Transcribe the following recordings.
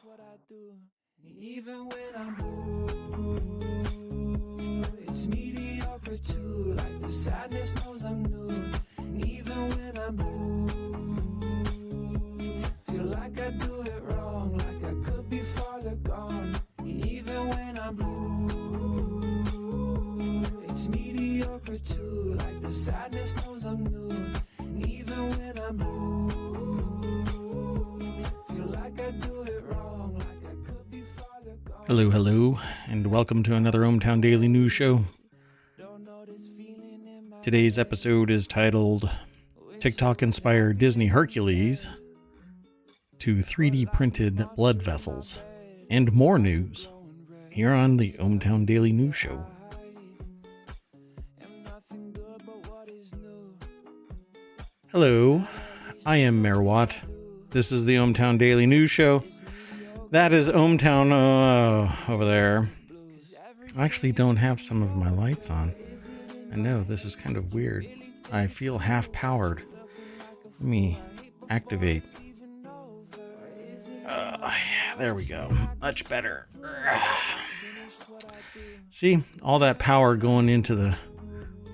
what I do. Even when I'm blue, it's mediocre too. Like the sadness knows I'm new. And even when I'm blue, feel like I do it wrong, like I could be farther gone. And even when I'm blue, it's mediocre too. Like the sadness knows I'm new. And even when I'm blue, feel like I do it wrong, like I could be farther gone. Hello, and welcome to another ohmTown Daily News Show. Today's episode is titled TikTok-inspired Disney Hercules to 3D printed blood vessels, and more news here on the ohmTown Daily News Show. Hello, I am Mayor Watt. This is the ohmTown Daily News Show. That is ohmTown over there. I actually don't have some of my lights on. I know, this is kind of weird. I feel half powered. Let me activate. There we go. Much better. See, all that power going into the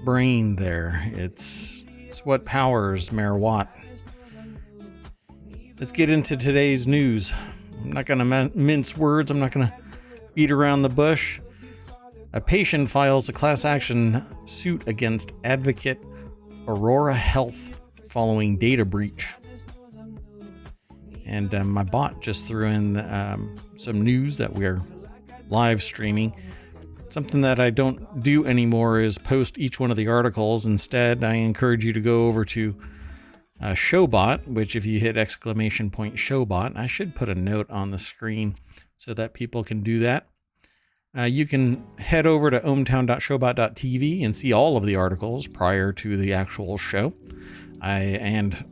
brain there. It's what powers Mayor Watt. Let's get into today's news. I'm not going to mince words. I'm not going to beat around the bush. A patient files a class action suit against Advocate Aurora Health following data breach. And my bot just threw in some news that we're live streaming. Something that I don't do anymore is post each one of the articles. Instead, I encourage you to go over to Showbot, which if you hit ! Showbot, I should put a note on the screen so that people can do that. You can head over to ohmtown.showbot.tv and see all of the articles prior to the actual show. And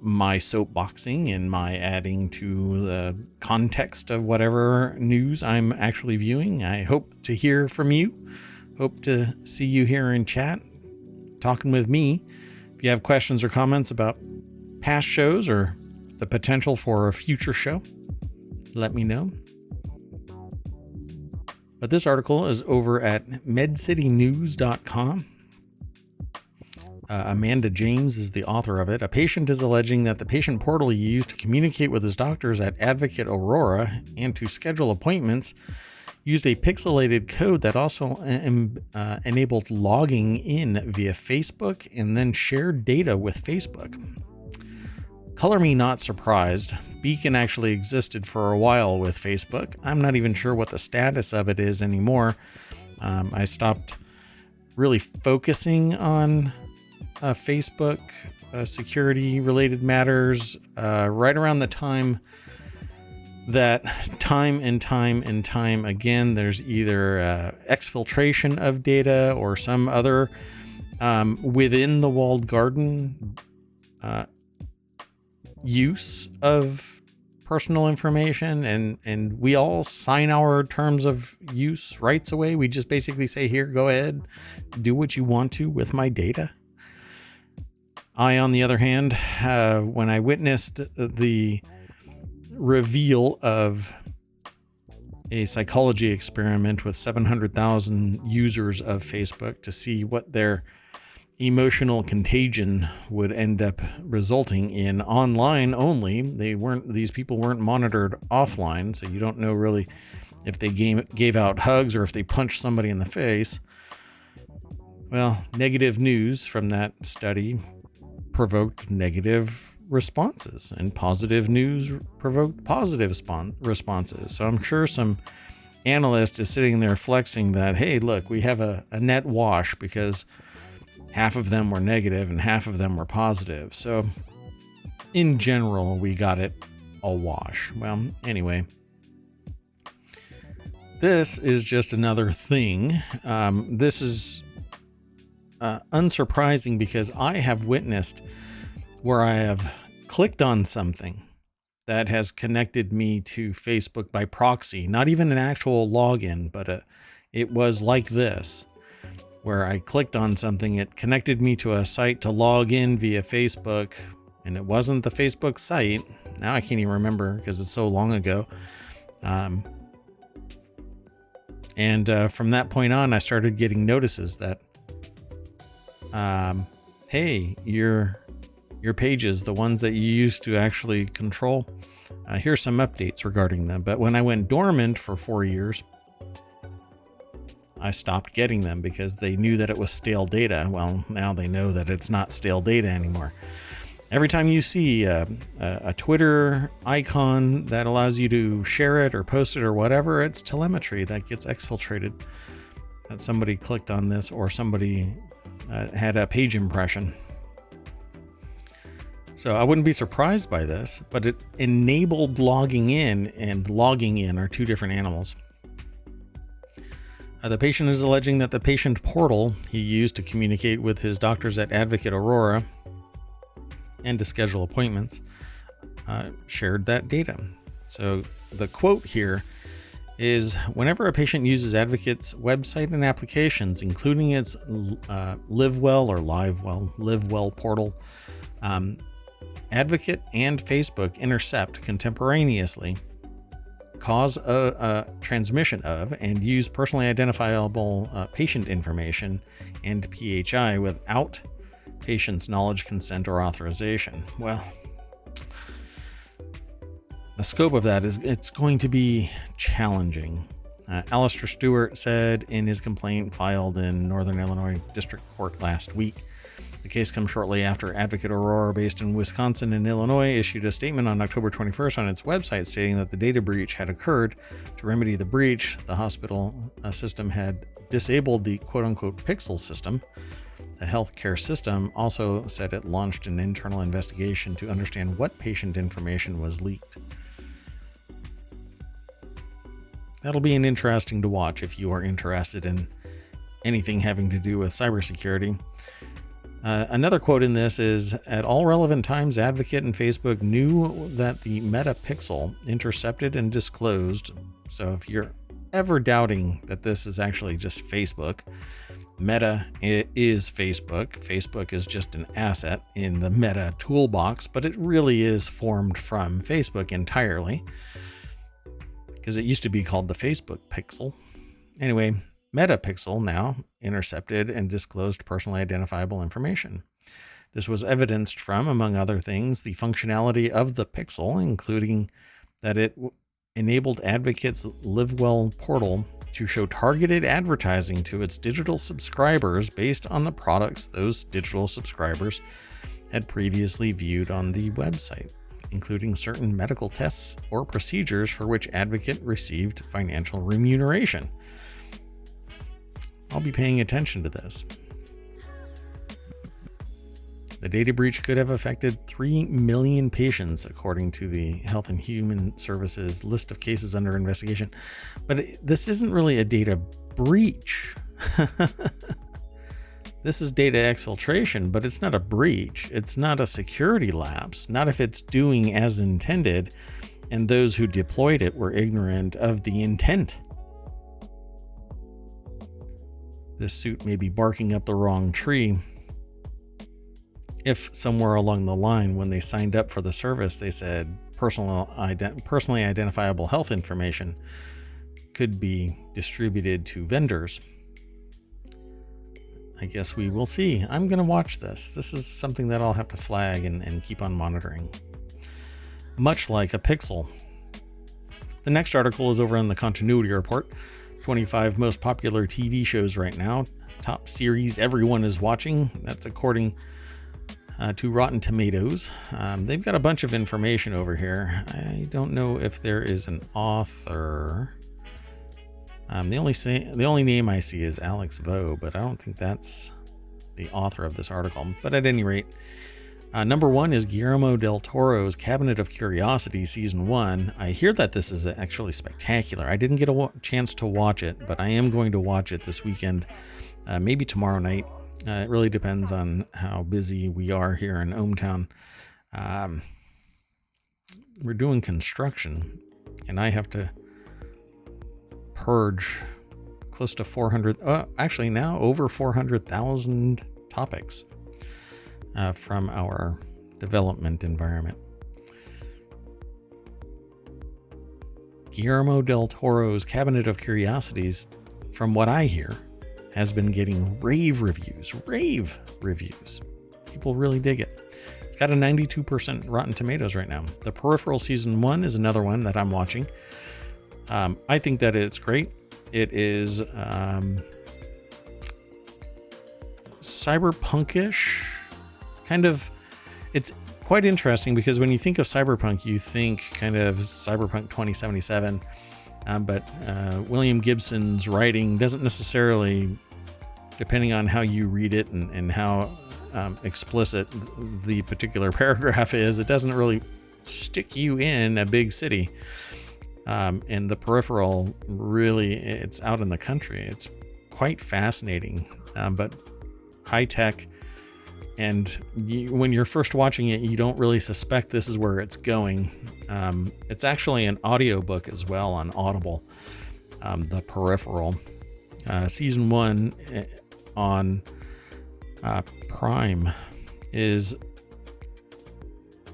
my soapboxing and my adding to the context of whatever news I'm actually viewing. I hope to hear from you. Hope to see you here in chat, talking with me. If you have questions or comments about past shows or the potential for a future show, let me know. But this article is over at medcitynews.com. Amanda James is the author of it. A patient is alleging that the patient portal he used to communicate with his doctors at Advocate Aurora and to schedule appointments used a pixelated code that also enabled logging in via Facebook and then shared data with Facebook. Color me not surprised. Beacon actually existed for a while with Facebook. I'm not even sure what the status of it is anymore. I stopped really focusing on Facebook security related matters right around the time that time and time again there's either exfiltration of data or some other within the walled garden use of personal information, and we all sign our terms of use rights away. We just basically say, here, go ahead, do what you want to with my data. I, on the other hand, when I witnessed the reveal of a psychology experiment with 700,000 users of Facebook to see what their emotional contagion would end up resulting in online only. These people weren't monitored offline, so you don't know really if they gave out hugs or if they punched somebody in the face. Well, negative news from that study provoked negative responses, and positive news provoked positive responses. So I'm sure some analyst is sitting there flexing that, hey, look, we have a net wash because half of them were negative and half of them were positive. So in general, we got it a wash. Well, anyway, this is just another thing. This is unsurprising because I have witnessed where I have clicked on something that has connected me to Facebook by proxy, not even an actual login, but it was like this. Where I clicked on something, it connected me to a site to log in via Facebook, and it wasn't the Facebook site. Now I can't even remember because it's so long ago. And from that point on, I started getting notices that, hey, your pages, the ones that you used to actually control, here's some updates regarding them. But when I went dormant for 4 years, I stopped getting them because they knew that it was stale data. Well, now they know that it's not stale data anymore. Every time you see a Twitter icon that allows you to share it or post it or whatever, it's telemetry that gets exfiltrated. That somebody clicked on this or somebody had a page impression. So I wouldn't be surprised by this, but it enabled logging in, and logging in are two different animals. The patient is alleging that the patient portal he used to communicate with his doctors at Advocate Aurora and to schedule appointments shared that data. So the quote here is, whenever a patient uses Advocate's website and applications, including its LiveWell or LiveWell portal, Advocate and Facebook intercept contemporaneously, cause a transmission of, and use personally identifiable patient information and PHI without patient's knowledge, consent, or authorization. Well, the scope of that is it's going to be challenging. Alistair Stewart said in his complaint filed in Northern Illinois District Court last week. The case comes shortly after Advocate Aurora, based in Wisconsin and Illinois, issued a statement on October 21st on its website stating that the data breach had occurred. To remedy the breach, the hospital system had disabled the quote-unquote Pixel system. The healthcare system also said it launched an internal investigation to understand what patient information was leaked. That'll be an interesting to watch if you are interested in anything having to do with cybersecurity. Another quote in this is, at all relevant times, Advocate and Facebook knew that the Meta Pixel intercepted and disclosed. So if you're ever doubting that this is actually just Facebook, Meta is Facebook. Facebook is just an asset in the Meta toolbox, but it really is formed from Facebook entirely, because it used to be called the Facebook Pixel. Anyway, Meta Pixel now intercepted and disclosed personally identifiable information. This was evidenced from, among other things, the functionality of the Pixel, including that it enabled Advocate's LiveWell portal to show targeted advertising to its digital subscribers based on the products those digital subscribers had previously viewed on the website, including certain medical tests or procedures for which Advocate received financial remuneration. I'll be paying attention to this. The data breach could have affected 3 million patients, according to the Health and Human Services list of cases under investigation. But this isn't really a data breach. This is data exfiltration, but it's not a breach. It's not a security lapse, not if it's doing as intended and those who deployed it were ignorant of the intent. This suit may be barking up the wrong tree. If somewhere along the line, when they signed up for the service, they said personally identifiable health information could be distributed to vendors, I guess we will see. I'm going to watch this. This is something that I'll have to flag and keep on monitoring. Much like a Pixel. The next article is over on the Continuity Report. 25 most popular TV shows right now. Top series everyone is watching. That's according to Rotten Tomatoes. They've got a bunch of information over here. I don't know if there is an author. The only name I see is Alex Vo, but I don't think that's the author of this article. But at any rate, number one is Guillermo del Toro's Cabinet of Curiosities Season 1. I hear that this is actually spectacular. I didn't get a chance to watch it, but I am going to watch it this weekend, maybe tomorrow night. It really depends on how busy we are here in ohmTown. We're doing construction, and I have to purge close to 400, actually now over 400,000 topics from our development environment. Guillermo del Toro's Cabinet of Curiosities, from what I hear, has been getting rave reviews. People really dig it. It's got a 92% Rotten Tomatoes right now. The Peripheral Season 1 is another one that I'm watching. I think that it's great. It is cyberpunkish, kind of. It's quite interesting because when you think of cyberpunk, you think kind of Cyberpunk 2077. But William Gibson's writing doesn't necessarily, depending on how you read it and how explicit the particular paragraph is, it doesn't really stick you in a big city. And the Peripheral, really, it's out in the country. It's quite fascinating, but high tech. And when you're first watching it, you don't really suspect this is where it's going. It's actually an audiobook as well on Audible, The Peripheral. Season 1 on Prime is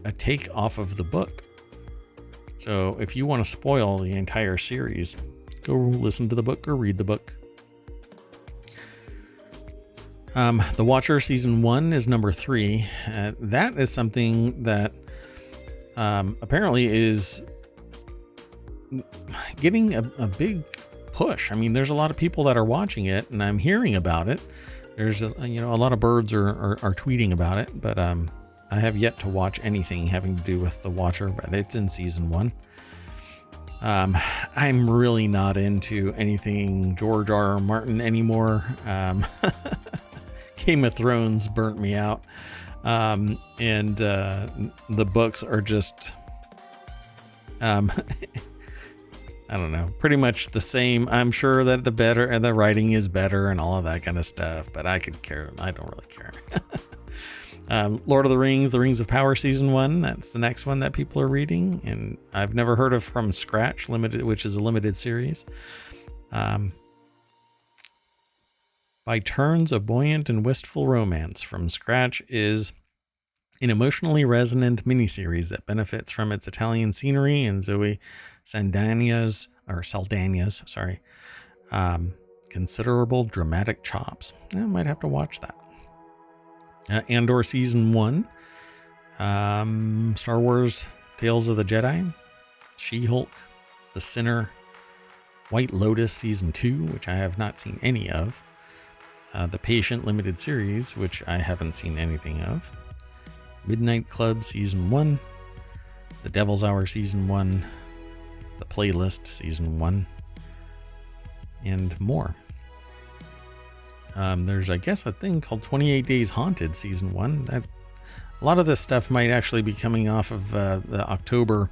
a take off of the book. So if you want to spoil the entire series, go listen to the book or read the book. The Watcher Season 1 is number 3. That is something that apparently is getting a big push. I mean, there's a lot of people that are watching it, and I'm hearing about it. There's a lot of birds are tweeting about it, but I have yet to watch anything having to do with The Watcher, but it's in Season 1. I'm really not into anything George R. R. Martin anymore. Game of Thrones burnt me out. And the books are just, I don't know, pretty much the same. I'm sure that the writing is better and all of that kind of stuff, but I don't really care. Lord of the Rings of Power Season 1. That's the next one that people are reading. And I've never heard of From Scratch Limited, which is a limited series. By Turns, a Buoyant and Wistful Romance. From Scratch is an emotionally resonant miniseries that benefits from its Italian scenery and Zoe Saldana's considerable dramatic chops. I might have to watch that. Andor Season 1. Star Wars Tales of the Jedi. She-Hulk. The Sinner. White Lotus Season 2, which I have not seen any of. The Patient limited series, which I haven't seen anything of. Midnight Club Season 1. The Devil's Hour Season 1. The Playlist Season 1. And more. There's, I guess, a thing called 28 Days Haunted Season 1. A lot of this stuff might actually be coming off of the October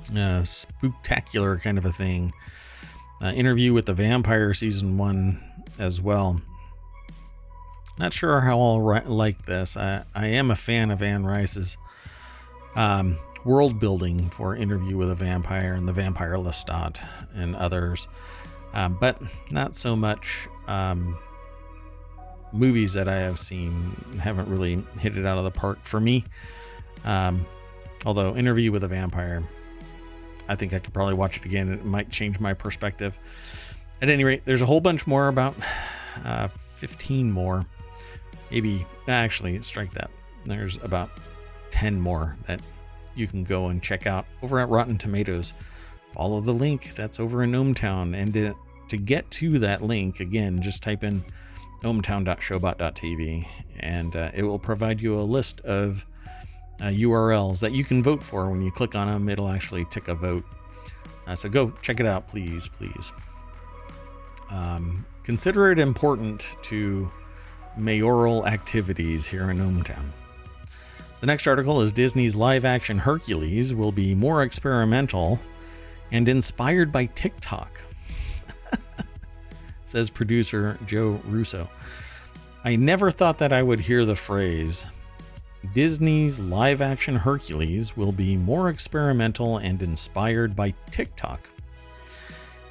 spooktacular kind of a thing. Interview with the Vampire Season 1 as well. Not sure how I'll like this. I am a fan of Anne Rice's world building for Interview with a Vampire and the Vampire Lestat and others, but not so much movies that I have seen haven't really hit it out of the park for me. Although Interview with a Vampire, I think I could probably watch it again. It might change my perspective. At any rate, there's a whole bunch more, about 15 more. Maybe, actually, strike that. There's about 10 more that you can go and check out over at Rotten Tomatoes. Follow the link that's over in ohmTown. And to get to that link, again, just type in ohmtown.showbot.tv, and it will provide you a list of URLs that you can vote for. When you click on them, it'll actually tick a vote. So go check it out, please. Consider it important to mayoral activities here in ohmTown. The next article is Disney's live-action Hercules will be more experimental and inspired by TikTok, says producer Joe Russo. I never thought that I would hear the phrase, Disney's live-action Hercules will be more experimental and inspired by TikTok.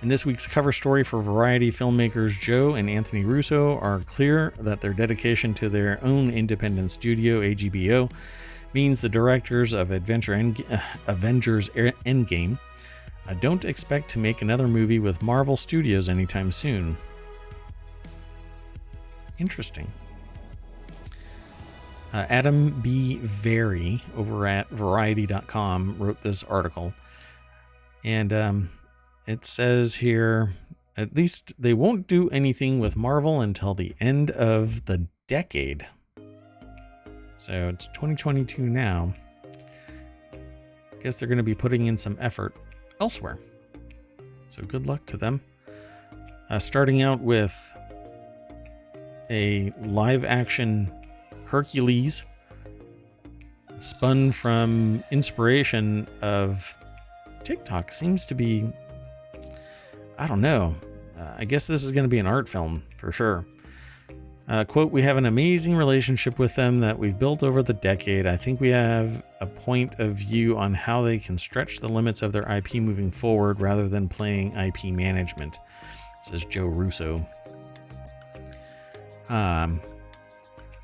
In this week's cover story for Variety, filmmakers Joe and Anthony Russo are clear that their dedication to their own independent studio, AGBO, means the directors of Avengers Endgame I don't expect to make another movie with Marvel Studios anytime soon. Interesting. Adam B. Very over at Variety.com wrote this article. And it says here, at least they won't do anything with Marvel until the end of the decade. So it's 2022 now. I guess they're going to be putting in some effort elsewhere. So good luck to them. Starting out with a live action Hercules spun from inspiration of TikTok. Seems to be, I don't know. I guess this is going to be an art film for sure. Quote, we have an amazing relationship with them that we've built over the decade. I think we have a point of view on how they can stretch the limits of their IP moving forward rather than playing IP management, says Joe Russo.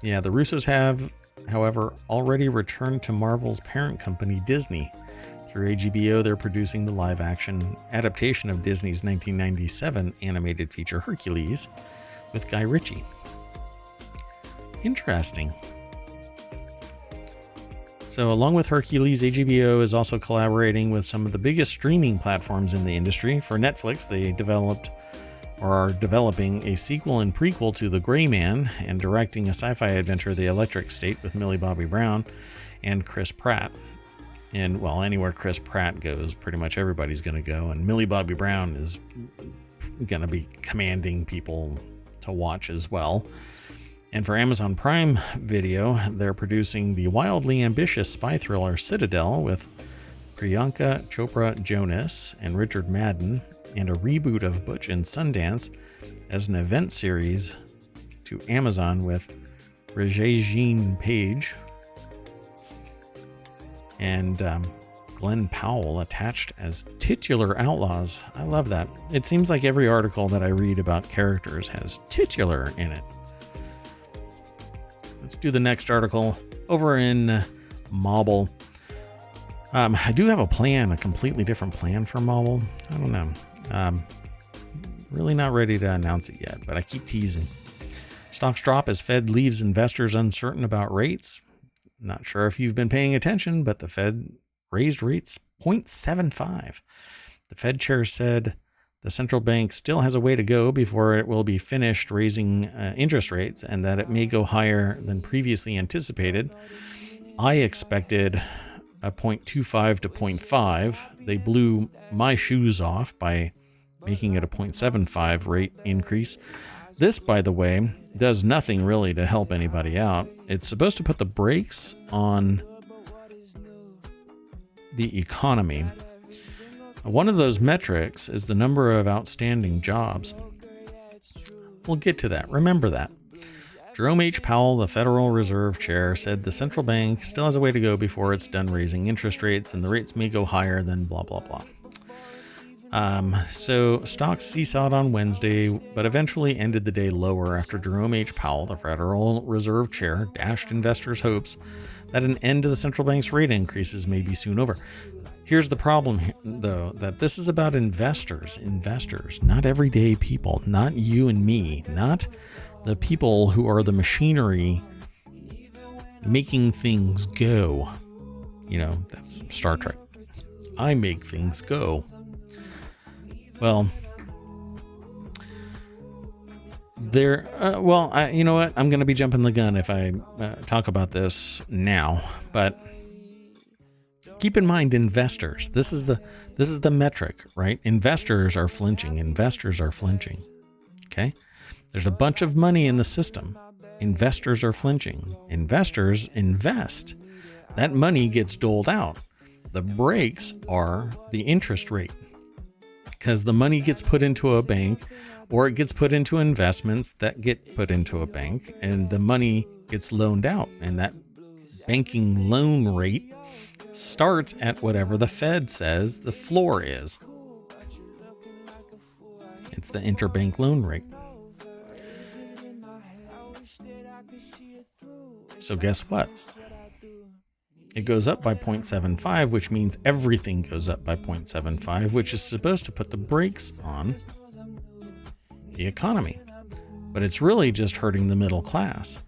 Yeah, the Russos have, however, already returned to Marvel's parent company, Disney. Through HBO, they're producing the live-action adaptation of Disney's 1997 animated feature Hercules with Guy Ritchie. Interesting. So, along with Hercules, HBO is also collaborating with some of the biggest streaming platforms in the industry. For Netflix, they developed or are developing a sequel and prequel to The Gray Man and directing a sci-fi adventure, The Electric State, with Millie Bobby Brown and Chris Pratt. And, well, anywhere Chris Pratt goes, pretty much everybody's going to go. And Millie Bobby Brown is going to be commanding people to watch as well. And for Amazon Prime Video, they're producing the wildly ambitious spy thriller Citadel with Priyanka Chopra Jonas and Richard Madden, and a reboot of Butch and Sundance as an event series to Amazon with Regé-Jean Page and Glenn Powell attached as titular outlaws. I love that. It seems like every article that I read about characters has titular in it. Let's do the next article over in Marvel. I do have a plan, a completely different plan for Marvel. I don't know. Really not ready to announce it yet, but I keep teasing. Stocks drop as Fed leaves investors uncertain about rates. Not sure if you've been paying attention, but the Fed raised rates 0.75. The Fed chair said the central bank still has a way to go before it will be finished raising interest rates, and that it may go higher than previously anticipated. I expected a 0.25 to 0.5. They blew my shoes off by making it a 0.75 rate increase. This, by the way, does nothing really to help anybody out. It's supposed to put the brakes on the economy. One of those metrics is the number of outstanding jobs. We'll get to that. Remember that. Jerome H. Powell, the Federal Reserve Chair, said the central bank still has a way to go before it's done raising interest rates, and the rates may go higher than blah, blah, blah. So stocks seesawed on Wednesday, but eventually ended the day lower after Jerome H. Powell, the Federal Reserve Chair, dashed investors' hopes that an end to the central bank's rate increases may be soon over. Here's the problem, though, that this is about investors, not everyday people, not you and me, not the people who are the machinery making things go. You know, that's Star Trek. I make things go. Well, you know what? I'm going to be jumping the gun if I talk about this now, but keep in mind, investors. This is the metric, right? Investors are flinching. Okay? There's a bunch of money in the system. Investors are flinching. Investors invest. That money gets doled out. The brakes are the interest rate, because the money gets put into a bank, or it gets put into investments that get put into a bank, and the money gets loaned out, and that banking loan rate starts at whatever the Fed says the floor is. It's the interbank loan rate. So guess what? it goes up by 0.75, which means everything goes up by 0.75, which is supposed to put the brakes on the economy. But it's really just hurting the middle class.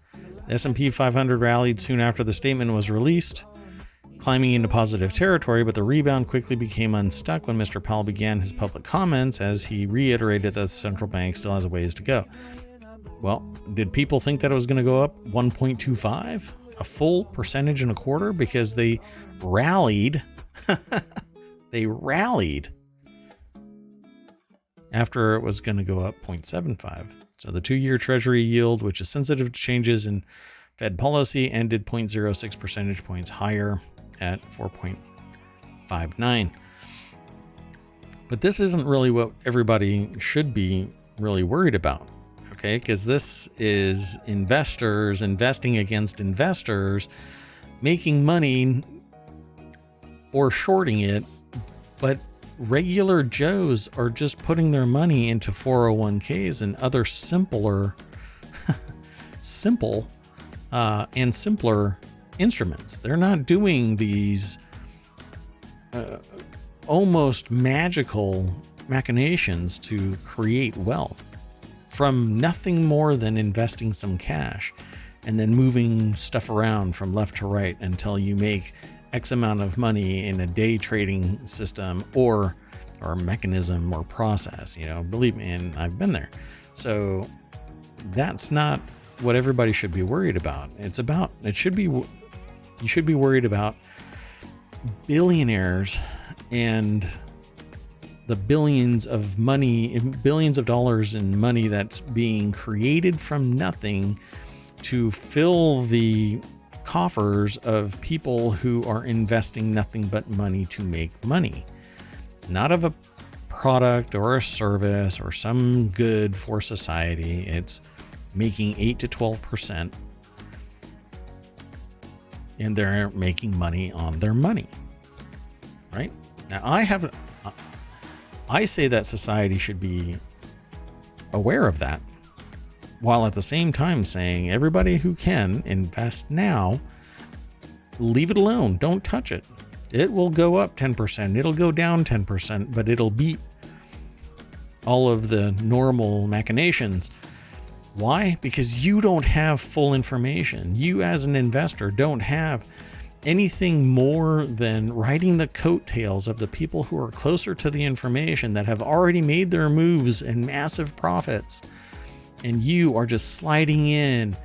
The S&P 500 rallied soon after the statement was released, climbing into positive territory, but the rebound quickly became unstuck when Mr. Powell began his public comments as he reiterated that the central bank still has a ways to go. Well, did people think that it was going to go up 1.25? A full percentage and a quarter? Because they rallied. They rallied after it was going to go up 0.75. So the 2-year Treasury yield, which is sensitive to changes in Fed policy, ended 0.06 percentage points higher at 4.59. But this isn't really what everybody should be really worried about, okay? Because this is investors investing against investors, making money or shorting it, but regular Joes are just putting their money into 401ks and other simpler and simpler instruments. They're not doing these almost magical machinations to create wealth from nothing more than investing some cash and then moving stuff around from left to right until you make X amount of money in a day trading system or mechanism or process. You know, believe me, and I've been there. So that's not what everybody should be worried about. You should be worried about billionaires and the billions of dollars in money that's being created from nothing to fill the coffers of people who are investing nothing but money to make money, not of a product or a service or some good for society. It's making 8 to 12%, and they're making money on their money, right? Now, I say that society should be aware of that, while at the same time saying everybody who can invest now, leave it alone. Don't touch it. It will go up 10%. It'll go down 10%, but it'll beat all of the normal machinations. Why? Because you don't have full information. You as an investor don't have anything more than riding the coattails of the people who are closer to the information that have already made their moves and massive profits. And you are just sliding in,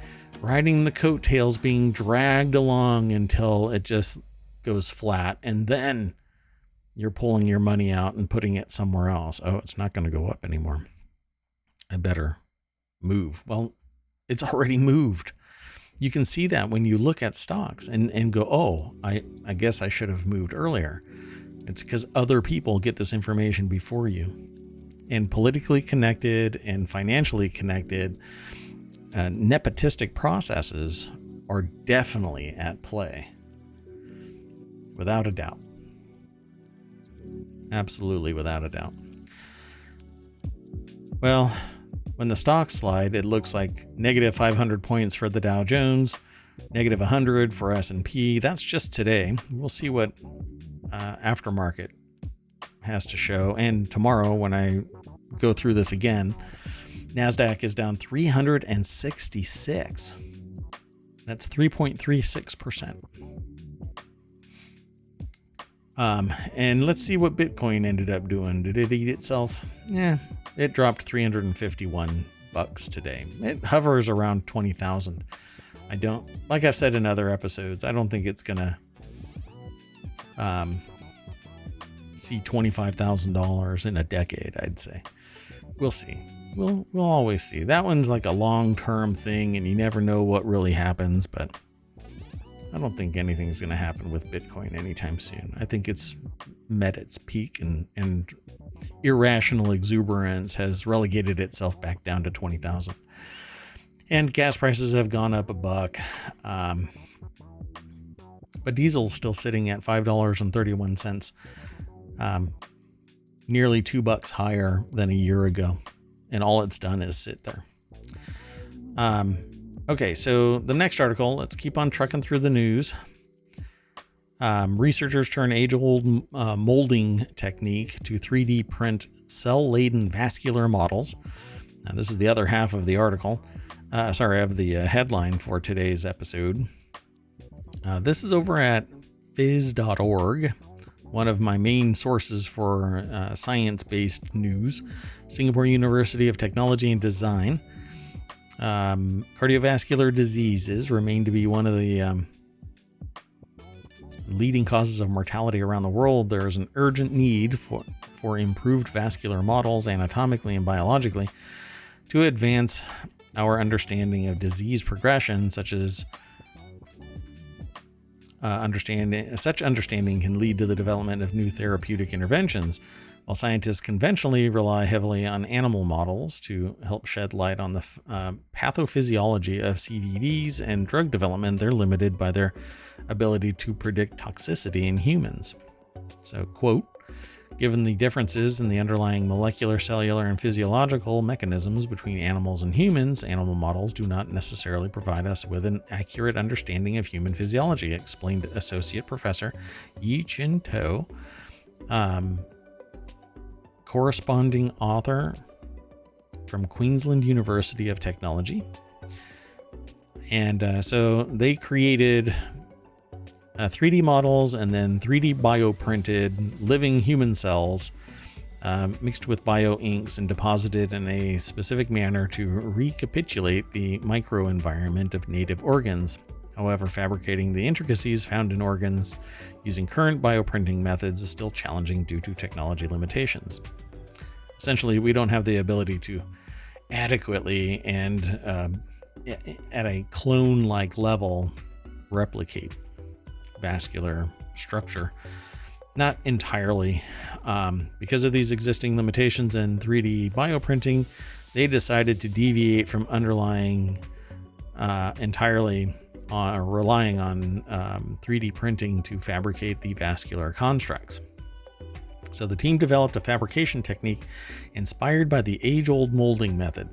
riding the coattails, being dragged along until it just goes flat. And then you're pulling your money out and putting it somewhere else. Oh, it's not going to go up anymore. I better move. Well, it's already moved. You can see that when you look at stocks and go, oh, I guess I should have moved earlier. It's because other people get this information before you. And politically connected and financially connected nepotistic processes are definitely at play. Without a doubt. Absolutely without a doubt. Well, when the stocks slide, it looks like negative 500 points for the Dow Jones, negative 100 for S&P. That's just today. We'll see what aftermarket has to show. And tomorrow, when I go through this again, NASDAQ is down 366. That's 3.36%. And let's see what Bitcoin ended up doing. Did it eat itself? Yeah, it dropped $351 today. It hovers around 20,000. Like I've said in other episodes, I don't think it's gonna see $25,000 in a decade. I'd say we'll see. We'll always see. That one's like a long-term thing, and you never know what really happens. But I don't think anything's going to happen with Bitcoin anytime soon. I think it's met its peak, and irrational exuberance has relegated itself back down to 20,000. And gas prices have gone up $1. But diesel's still sitting at $5.31, nearly $2 higher than a year ago. And all it's done is sit there. Okay, so the next article, let's keep on trucking through the news. Researchers turn age-old molding technique to 3D print cell-laden vascular models. Now, this is the other half of the article. Of the headline for today's episode. This is over at phys.org, one of my main sources for science-based news. Singapore University of Technology and Design. Cardiovascular diseases remain to be one of the leading causes of mortality around the world. There is an urgent need for improved vascular models anatomically and biologically to advance our understanding of disease progression, such understanding can lead to the development of new therapeutic interventions. While scientists conventionally rely heavily on animal models to help shed light on the pathophysiology of CVDs and drug development, they're limited by their ability to predict toxicity in humans. So, quote, given the differences in the underlying molecular, cellular, and physiological mechanisms between animals and humans, animal models do not necessarily provide us with an accurate understanding of human physiology, explained Associate Professor Yi-Chin To, corresponding author from Queensland University of Technology. And so they created 3D models and then 3D bioprinted living human cells mixed with bio inks and deposited in a specific manner to recapitulate the microenvironment of native organs. However, fabricating the intricacies found in organs using current bioprinting methods is still challenging due to technology limitations. Essentially, we don't have the ability to adequately and at a clone-like level replicate vascular structure. Not entirely. Because of these existing limitations in 3D bioprinting, they decided to deviate from relying on 3D printing to fabricate the vascular constructs. So the team developed a fabrication technique inspired by the age-old molding method.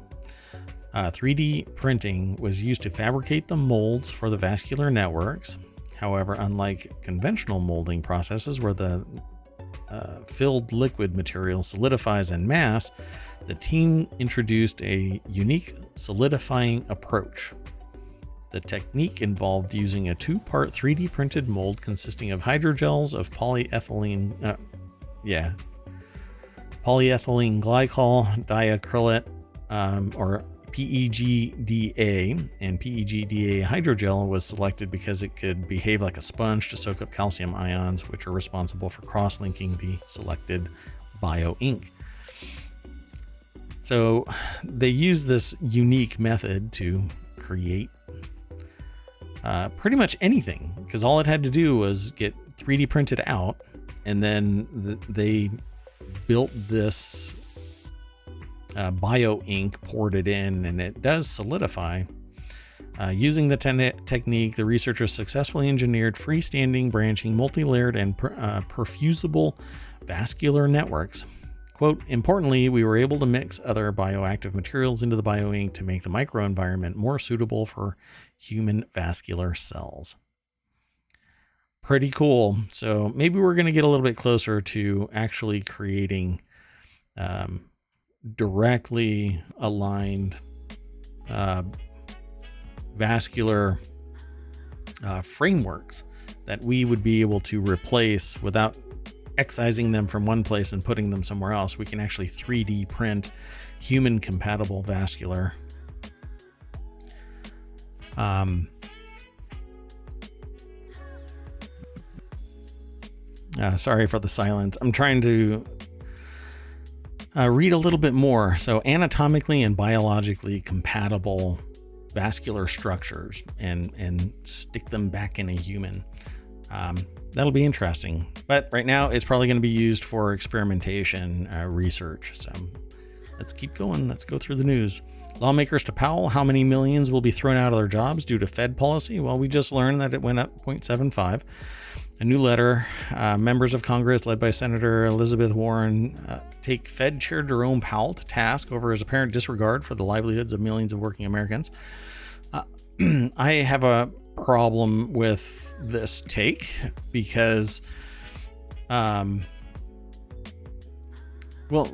3D printing was used to fabricate the molds for the vascular networks. However, unlike conventional molding processes where the filled liquid material solidifies en masse, the team introduced a unique solidifying approach. The technique involved using a two-part 3D printed mold consisting of hydrogels of polyethylene glycol diacrylate, or PEGDA, and PEGDA hydrogel was selected because it could behave like a sponge to soak up calcium ions, which are responsible for cross-linking the selected bio ink. So they use this unique method to create pretty much anything, because all it had to do was get 3D printed out, and then they built this bio ink, poured it in, and it does solidify. Using the technique, the researchers successfully engineered freestanding, branching, multi-layered, and perfusible vascular networks. Quote, importantly, we were able to mix other bioactive materials into the bio ink to make the microenvironment more suitable for human vascular cells. Pretty cool. So maybe we're going to get a little bit closer to actually creating directly aligned vascular frameworks that we would be able to replace without excising them from one place and putting them somewhere else. We can actually 3D print human compatible vascular sorry for the silence. I'm trying to read a little bit more. So anatomically and biologically compatible vascular structures and stick them back in a human. That'll be interesting. But right now it's probably going to be used for experimentation research. So let's keep going. Let's go through the news. Lawmakers to Powell, how many millions will be thrown out of their jobs due to Fed policy? Well, we just learned that it went up 0.75. A new letter, members of Congress led by Senator Elizabeth Warren take Fed Chair Jerome Powell to task over his apparent disregard for the livelihoods of millions of working Americans. I have a problem with this take because, well,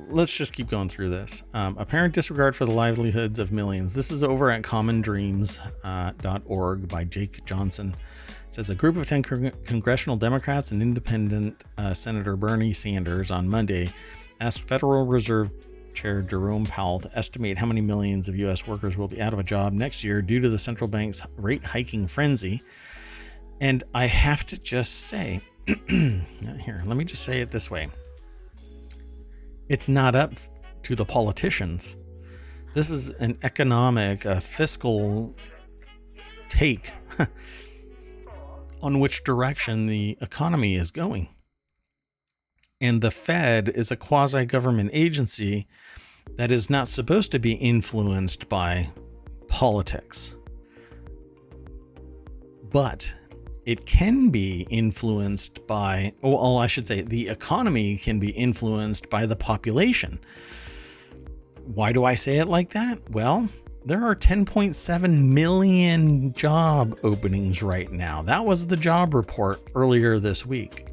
let's just keep going through this. Apparent disregard for the livelihoods of millions. This is over at commondreams.org by Jake Johnson. It says a group of 10 congressional Democrats and independent Senator Bernie Sanders on Monday asked Federal Reserve Chair Jerome Powell to estimate how many millions of U.S. workers will be out of a job next year due to the central bank's rate hiking frenzy. And I have to just say, here, let me just say it this way. It's not up to the politicians. This is an economic, fiscal take on which direction the economy is going. And the Fed is a quasi-government agency that is not supposed to be influenced by politics. But it can be influenced by, well, I should say the economy can be influenced by the population. Why do I say it like that? Well, there are 10.7 million job openings right now. That was the job report earlier this week.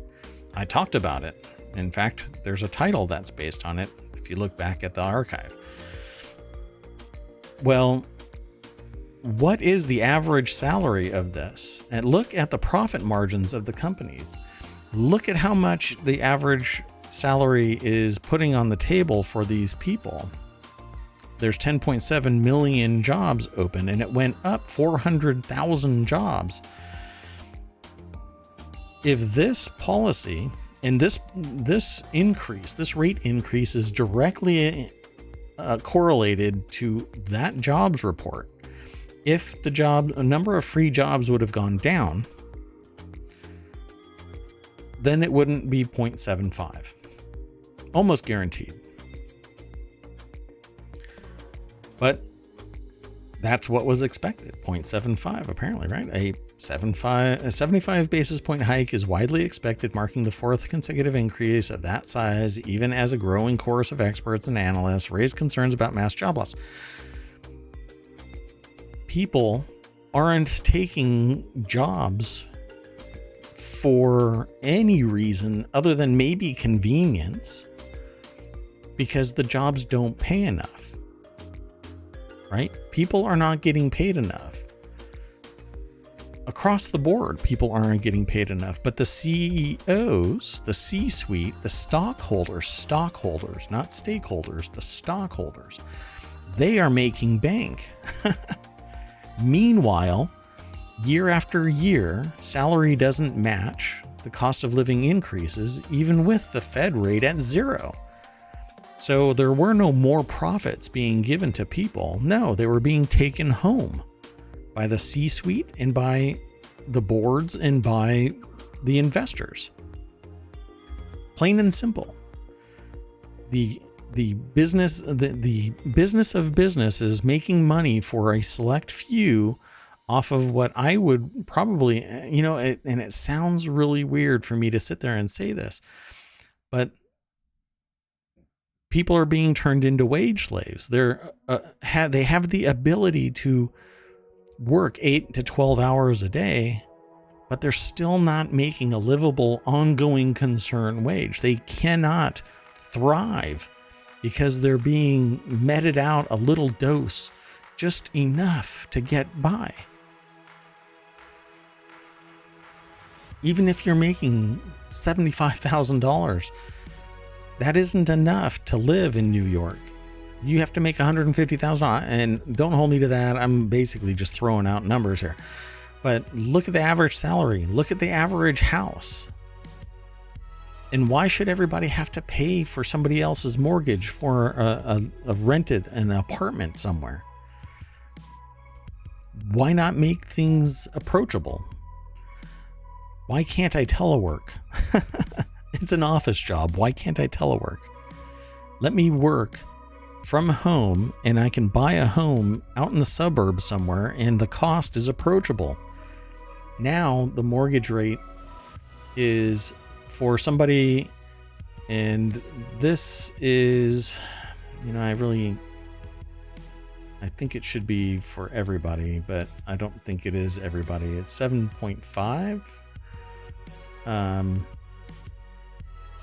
I talked about it. In fact, there's a title that's based on it if you look back at the archive. Well, what is the average salary of this? And look at the profit margins of the companies. Look at how much the average salary is putting on the table for these people. There's 10.7 million jobs open, and it went up 400,000 jobs. If this policy and this rate increase is directly correlated to that jobs report, if a number of free jobs would have gone down, then it wouldn't be 0.75. Almost guaranteed. But that's what was expected. 0.75, apparently, right? A 75 basis point hike is widely expected, marking the fourth consecutive increase of that size, even as a growing chorus of experts and analysts raised concerns about mass job loss. People aren't taking jobs for any reason other than maybe convenience, because the jobs don't pay enough, right? People are not getting paid enough. Across the board, people aren't getting paid enough, but the CEOs, the C-suite, the stockholders, not stakeholders, the stockholders, they are making bank. Meanwhile, year after year, salary doesn't match the cost of living increases, even with the Fed rate at 0. So there were no more profits being given to people. No, they were being taken home by the C-suite and by the boards and by the investors. Plain and simple. The business of business is making money for a select few off of what I would probably, and it sounds really weird for me to sit there and say this, but people are being turned into wage slaves. They have the ability to work 8 to 12 hours a day, but they're still not making a livable, ongoing concern wage. They cannot thrive because they're being meted out a little dose, just enough to get by. Even if you're making $75,000, that isn't enough to live in New York. You have to make $150,000, and don't hold me to that. I'm basically just throwing out numbers here. But look at the average salary. Look at the average house. And why should everybody have to pay for somebody else's mortgage for a rented an apartment somewhere? Why not make things approachable? Why can't I telework? It's an office job. Why can't I telework? Let me work from home, and I can buy a home out in the suburbs somewhere, and the cost is approachable. Now the mortgage rate is for somebody, and this is, I think it should be for everybody, but I don't think it is everybody. It's 7.5.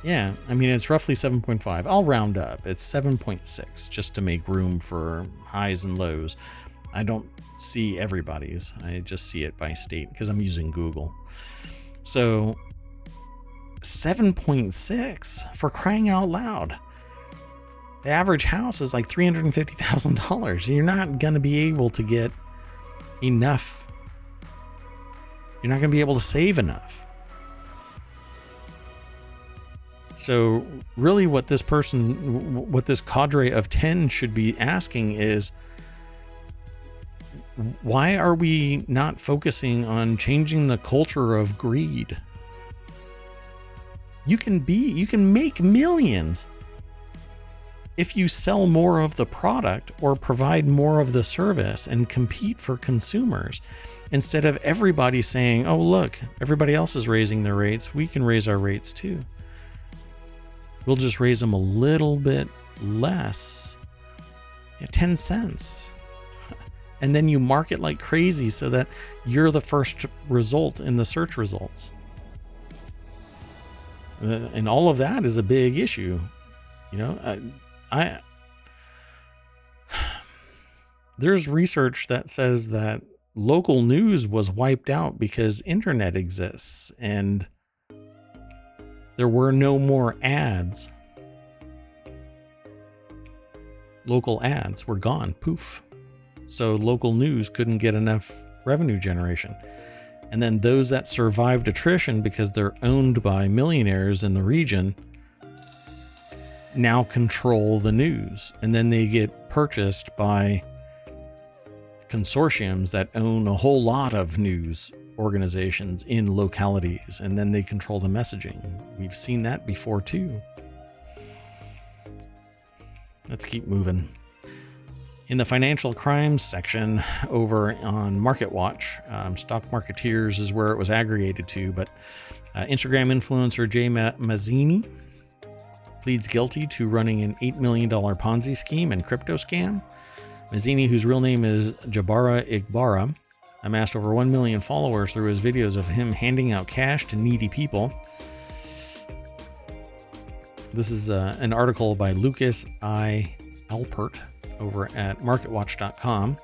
Yeah, I mean, it's roughly 7.5. I'll round up. It's 7.6 just to make room for highs and lows. I don't see everybody's. I just see it by state because I'm using Google. So 7.6, for crying out loud. The average house is like $350,000. You're not going to be able to get enough. You're not going to be able to save enough. So really what this cadre of 10 should be asking is, why are we not focusing on changing the culture of greed? You can make millions if you sell more of the product or provide more of the service and compete for consumers, instead of everybody saying, oh, look, everybody else is raising their rates, we can raise our rates too. We'll just raise them a little bit less, 10 cents. And then you market like crazy so that you're the first result in the search results. And all of that is a big issue. You know, there's research that says that local news was wiped out because internet exists and there were no more ads. Local ads were gone, poof. So local news couldn't get enough revenue generation. And then those that survived attrition because they're owned by millionaires in the region now control the news. And then they get purchased by consortiums that own a whole lot of news organizations in localities, and then they control the messaging. We've seen that before too. Let's keep moving. In the financial crimes section over on MarketWatch, Stock Marketeers is where it was aggregated to, but Instagram influencer Jay Mazzini pleads guilty to running an $8 million Ponzi scheme and crypto scam. Mazzini, whose real name is Jabara Igbara, amassed over 1 million followers through his videos of him handing out cash to needy people. This is an article by Lucas I. Alpert over at marketwatch.com.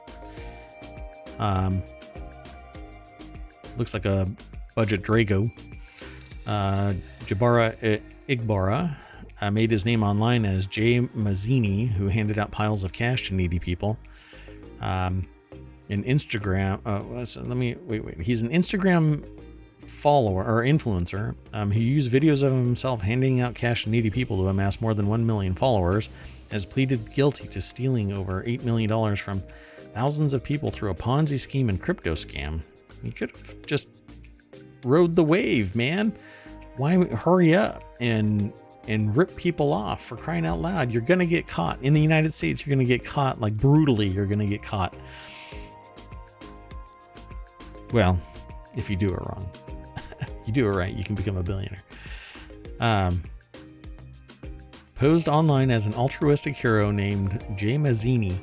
Looks like a budget Drago. Jabara Igbara made his name online as Jay Mazzini, who handed out piles of cash to needy people. An Instagram, he's an Instagram follower or influencer who used videos of himself handing out cash to needy people to amass more than 1 million followers, has pleaded guilty to stealing over $8 million from thousands of people through a Ponzi scheme and crypto scam. You could have just rode the wave, man. Why hurry up and rip people off, for crying out loud? You're going to get caught. In the United States, you're going to get caught, like brutally, you're going to get caught. Well, if you do it wrong. You do it right, you can become a billionaire. Posed online as an altruistic hero named Jay Mazzini,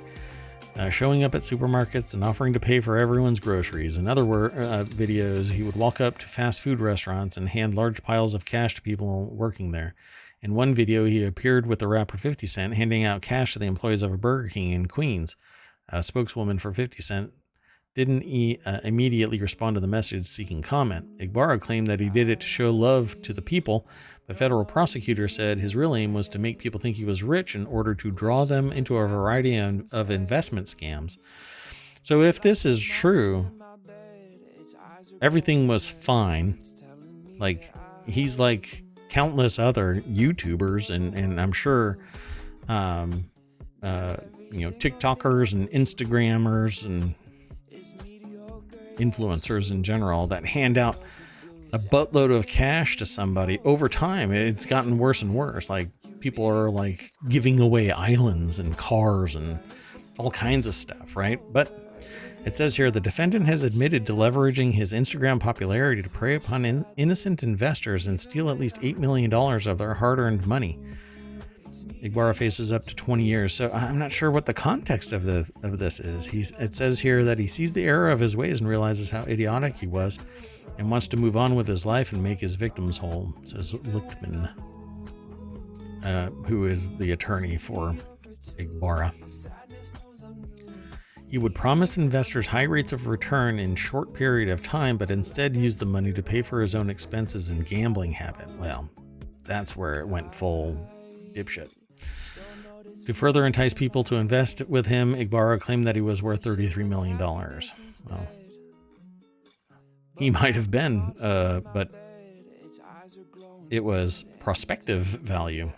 showing up at supermarkets and offering to pay for everyone's groceries. In other videos, he would walk up to fast food restaurants and hand large piles of cash to people working there. In one video, he appeared with the rapper 50 Cent, handing out cash to the employees of a Burger King in Queens. A spokeswoman for 50 Cent didn't immediately respond to the message seeking comment. Igbara claimed that he did it to show love to the people, but federal prosecutors said his real aim was to make people think he was rich in order to draw them into a variety of investment scams. So if this is true, everything was fine. Like, he's like countless other YouTubers and I'm sure, TikTokers and Instagrammers and influencers in general that hand out a buttload of cash to somebody. Over time, it's gotten worse and worse. Like, people are like giving away islands and cars and all kinds of stuff, right? But it says here, the defendant has admitted to leveraging his Instagram popularity to prey upon innocent investors and steal at least $8 million of their hard-earned money. Igbara faces up to 20 years. So I'm not sure what the context of this is. It says here that he sees the error of his ways and realizes how idiotic he was and wants to move on with his life and make his victims whole, says Lichtman, who is the attorney for Igbara. He would promise investors high rates of return in short period of time, but instead used the money to pay for his own expenses and gambling habit. Well, that's where it went full dipshit. To further entice people to invest with him, Igbara claimed that he was worth $33 million. Well, he might have been, but it was prospective value,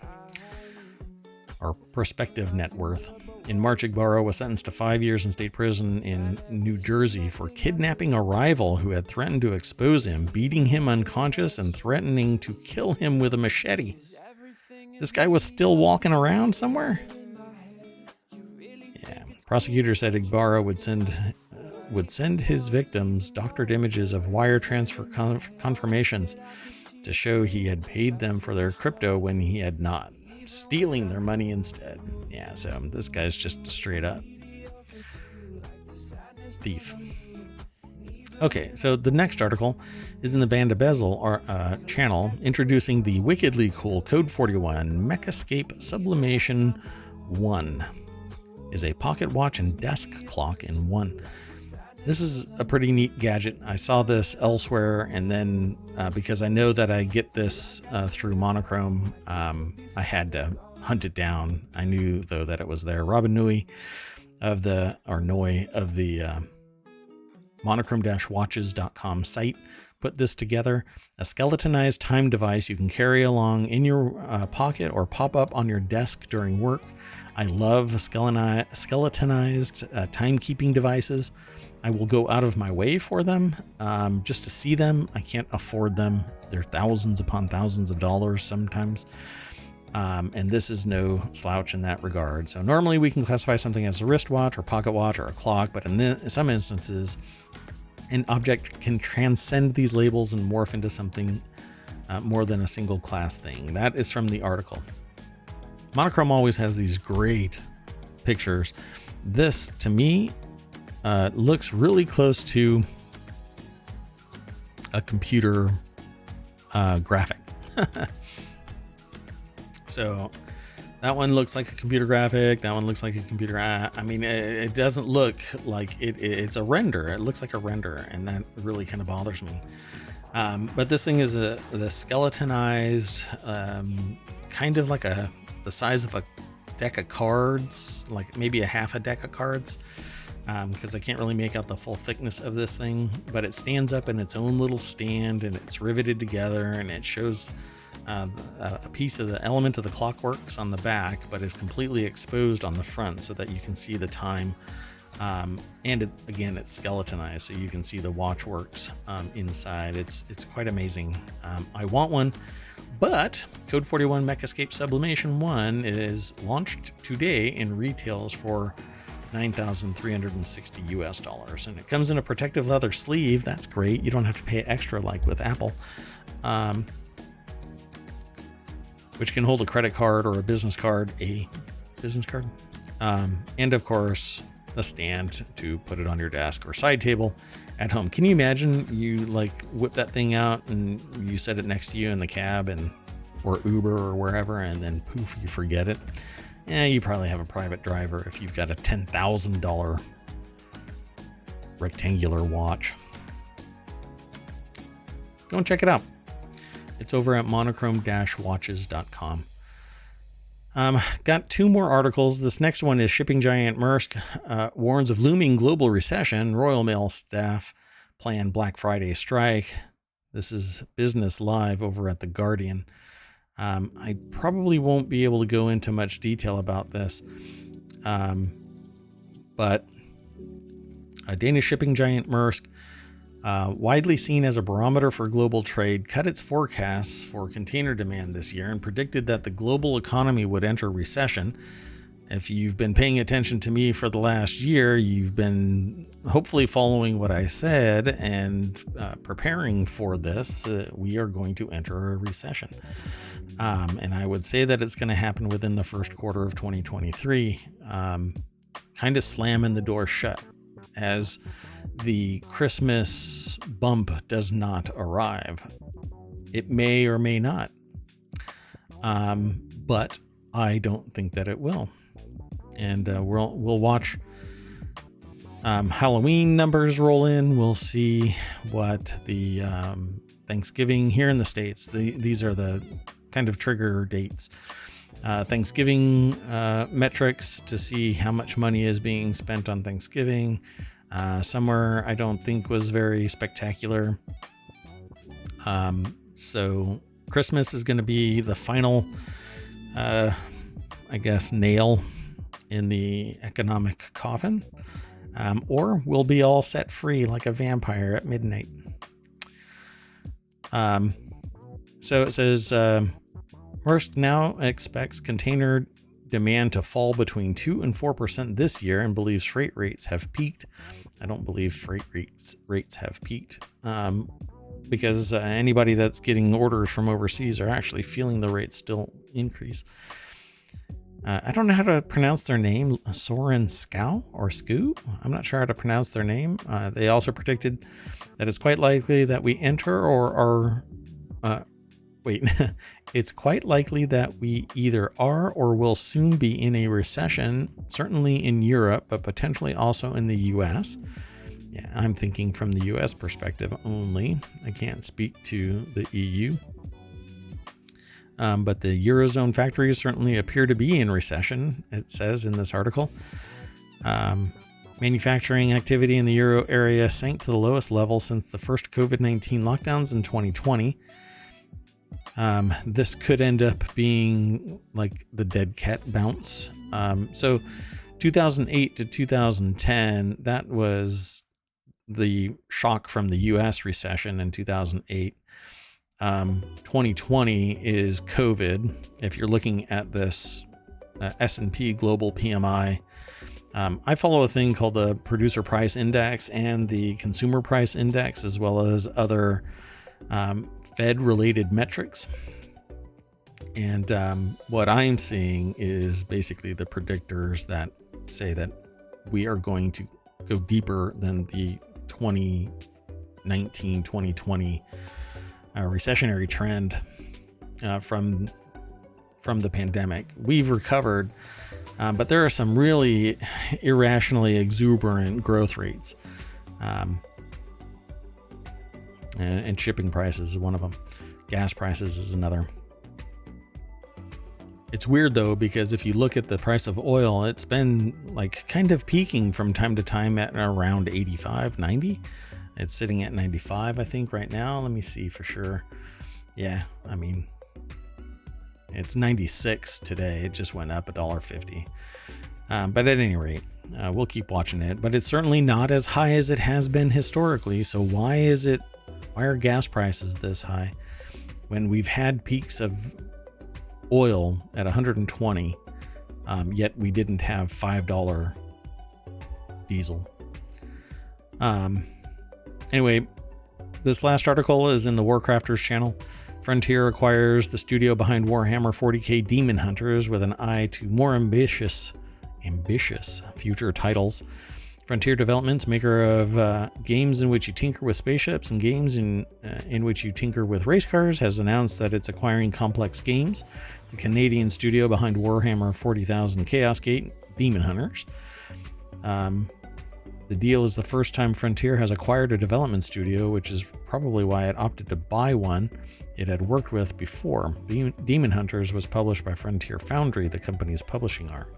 or prospective net worth. In March, Igbara was sentenced to 5 years in state prison in New Jersey for kidnapping a rival who had threatened to expose him, beating him unconscious, and threatening to kill him with a machete. This guy was still walking around somewhere? Yeah. Prosecutor said Igbara would send his victims doctored images of wire transfer confirmations to show he had paid them for their crypto when he had not, stealing their money instead. Yeah, so this guy's just a straight up thief. Okay, so the next article is in the Band of Bezel channel, introducing the wickedly cool Code 41 Mechascape Sublimation 1. Is a pocket watch and desk clock in one. This is a pretty neat gadget. I saw this elsewhere, and then because I know that I get this through Monochrome, I had to hunt it down. I knew though that it was there. Robin Nui of the monochrome-watches.com site put this together. A skeletonized time device you can carry along in your pocket or pop up on your desk during work. I love skeletonized timekeeping devices. I will go out of my way for them just to see them. I can't afford them. They're thousands upon thousands of dollars sometimes. And this is no slouch in that regard. So normally we can classify something as a wristwatch or pocket watch or a clock, but in some instances, an object can transcend these labels and morph into something more than a single class thing. That is from the article. Monochrome always has these great pictures. This, to me, looks really close to a computer graphic. So that one looks like a computer graphic. That one looks like a computer. I mean, it doesn't look like it's a render. It looks like a render, and that really kind of bothers me. But this thing is the skeletonized, kind of like the size of a deck of cards, like maybe a half a deck of cards. Because I can't really make out the full thickness of this thing, but it stands up in its own little stand and it's riveted together, and it shows a piece of the element of the clockworks on the back, but is completely exposed on the front so that you can see the time. And it's skeletonized, so you can see the watchworks inside. It's quite amazing. I want one, but Code 41 Mechascape Sublimation 1 is launched today and retails for $9,360 US, and it comes in a protective leather sleeve. That's great. You don't have to pay extra like with Apple, which can hold a credit card or a business card, and of course a stand to put it on your desk or side table at home. Can you imagine you like whip that thing out and you set it next to you in the cab or Uber or wherever, and then poof, you forget it? Yeah, you probably have a private driver if you've got a $10,000 rectangular watch. Go and check it out. It's over at monochrome-watches.com. Got two more articles. This next one is shipping giant Maersk warns of looming global recession. Royal Mail staff plan Black Friday strike. This is Business Live over at The Guardian. I probably won't be able to go into much detail about this, but a Danish shipping giant Maersk, widely seen as a barometer for global trade, cut its forecasts for container demand this year and predicted that the global economy would enter recession If you've been paying attention to me for the last year, you've been hopefully following what I said and preparing for this. We are going to enter a recession. And I would say that it's going to happen within the first quarter of 2023, kind of slamming the door shut as the Christmas bump does not arrive. It may or may not, but I don't think that it will. And we'll watch Halloween numbers roll in. We'll see what the Thanksgiving here in the States. These are the kind of trigger dates. Thanksgiving metrics to see how much money is being spent on Thanksgiving. Summer I don't think was very spectacular. So Christmas is going to be the final, I guess, nail in the economic coffin, or we'll be all set free like a vampire at midnight. So it says, Maersk now expects container demand to fall between 2 and 4% this year and believes freight rates have peaked. I don't believe freight rates have peaked, because anybody that's getting orders from overseas are actually feeling the rates still increase. I don't know how to pronounce their name, Soren Scow or Skoo. I'm not sure how to pronounce their name. They also predicted that it's quite likely that we enter it's quite likely that we either are or will soon be in a recession, certainly in Europe, but potentially also in the US. Yeah, I'm thinking from the US perspective only. I can't speak to the EU. But the Eurozone factories certainly appear to be in recession, it says in this article. Manufacturing activity in the Euro area sank to the lowest level since the first COVID-19 lockdowns in 2020. This could end up being like the dead cat bounce. So 2008 to 2010, that was the shock from the US recession in 2008. 2020 is COVID. If you're looking at this S&P Global PMI, I follow a thing called the Producer Price Index and the Consumer Price Index, as well as other Fed-related metrics. And what I'm seeing is basically the predictors that say that we are going to go deeper than the 2019-2020 recessionary trend from the pandemic. We've recovered, but there are some really irrationally exuberant growth rates, and shipping prices is one of them. Gas prices is another. It's weird though, because if you look at the price of oil, it's been like kind of peaking from time to time at around 85, 90. It's sitting at 95, I think, right now. Let me see for sure. Yeah, I mean, it's 96 today. It just went up $1.50. But at any rate, we'll keep watching it. But it's certainly not as high as it has been historically. So why are gas prices this high when we've had peaks of oil at 120, yet we didn't have $5 diesel? Anyway, this last article is in the Warcrafters channel. Frontier acquires the studio behind Warhammer 40k Demon Hunters with an eye to more ambitious future titles. Frontier Developments, maker of games in which you tinker with spaceships and games in which you tinker with race cars, has announced that it's acquiring Complex Games, the Canadian studio behind Warhammer 40,000 Chaos Gate Demon Hunters. The deal is the first time Frontier has acquired a development studio, which is probably why it opted to buy one it had worked with before. Demon Hunters was published by Frontier Foundry, the company's publishing arm.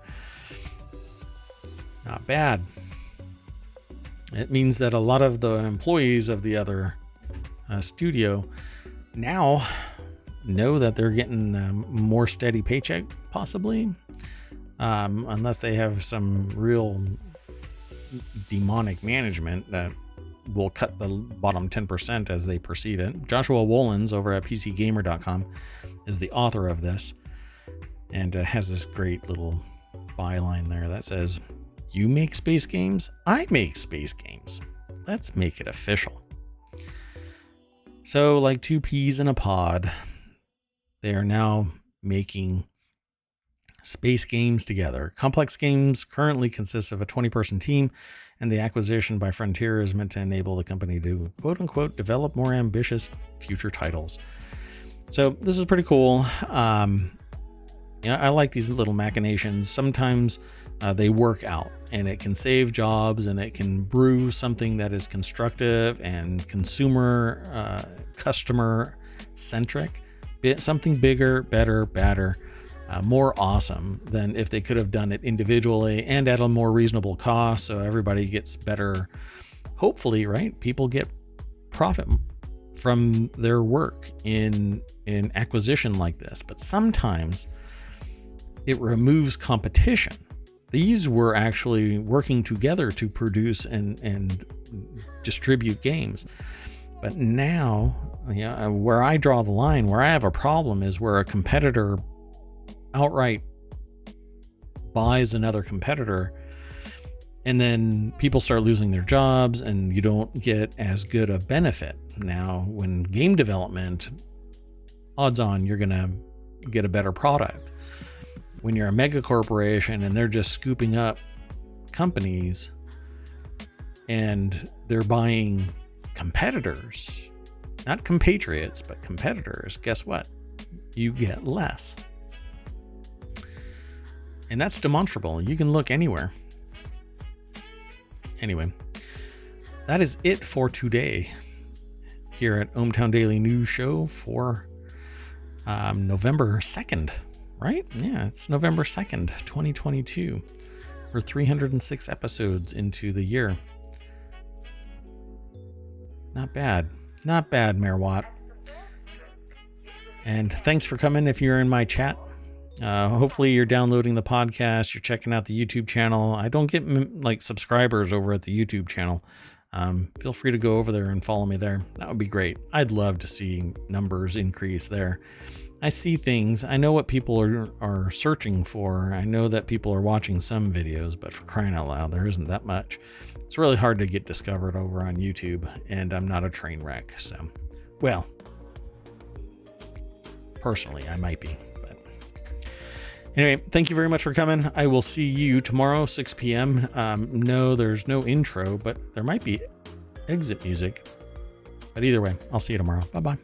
Not bad. It means that a lot of the employees of the other studio now know that they're getting a more steady paycheck, possibly, unless they have some real demonic management that will cut the bottom 10% as they perceive it. Joshua Wolins over at PCGamer.com is the author of this, and has this great little byline there that says, "You make space games, I make space games. Let's make it official." So, like two peas in a pod, they are now making space games together. Complex Games currently consists of a 20-person team, and the acquisition by Frontier is meant to enable the company to, quote unquote, develop more ambitious future titles. So this is pretty cool. I like these little machinations. Sometimes they work out, and it can save jobs, and it can brew something that is constructive and customer centric, something bigger, better, badder, more awesome than if they could have done it individually and at a more reasonable cost. So everybody gets better. Hopefully, right? People get profit from their work in acquisition like this. But sometimes it removes competition. These were actually working together to produce and distribute games. But now, where I draw the line, where I have a problem, is where a competitor outright buys another competitor, and then people start losing their jobs, and you don't get as good a benefit. Now, when game development, odds on you're going to get a better product. When you're a mega corporation and they're just scooping up companies and they're buying competitors, not compatriots, but competitors, guess what? You get less. And that's demonstrable. You can look anywhere. Anyway, that is it for today here at ohmTown Daily News Show for November 2nd, right? Yeah, it's November 2nd, 2022. We're 306 episodes into the year. Not bad. Not bad, Mayor Watt. And thanks for coming if you're in my chat. Hopefully you're downloading the podcast, you're checking out the YouTube channel. I don't get subscribers over at the YouTube channel. Feel free to go over there and follow me there. That would be great. I'd love to see numbers increase there. I see things. I know what people are searching for. I know that people are watching some videos, but for crying out loud, there isn't that much. It's really hard to get discovered over on YouTube, and I'm not a train wreck. So, well, personally, I might be. Anyway, thank you very much for coming. I will see you tomorrow, 6 p.m. No, there's no intro, but there might be exit music. But either way, I'll see you tomorrow. Bye-bye.